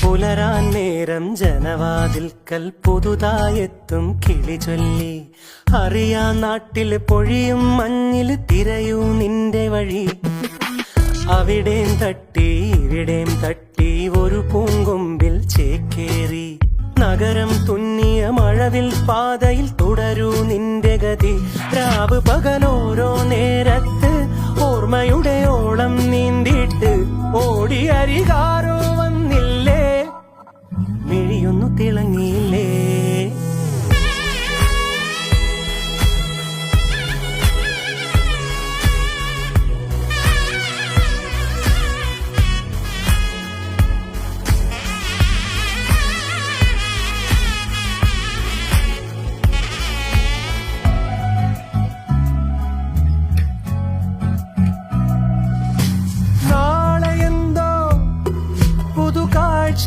പുലരാൻ നേരം ജനവാതിൽക്കൽ പുതുതായെത്തും കിളി ചൊല്ലി. അറിയാ നാട്ടിൽ പൊഴിയും മഞ്ഞിൽ തിരയൂ നിന്റെ വഴി. അവിടേം തട്ടി ഇവിടേം തട്ടി ഒരു പൂങ്കൊമ്പിൽ ചേക്കേറി. നഗരം തുന്നിയ മഴവിൽ പാതയിൽ തുടരൂ നിന്റെ ഗതി. രാവ് പകലോരോ നേരത്ത് ഓർമ്മയുടെ ഓളം നീന്തിയിട്ട് ഓടി അരികാരോ വന്നില്ലേ, മിഴിയൊന്നു തിളങ്ങിയില്ലേ. നാളെയെന്തോ പുതുകാഴ്ച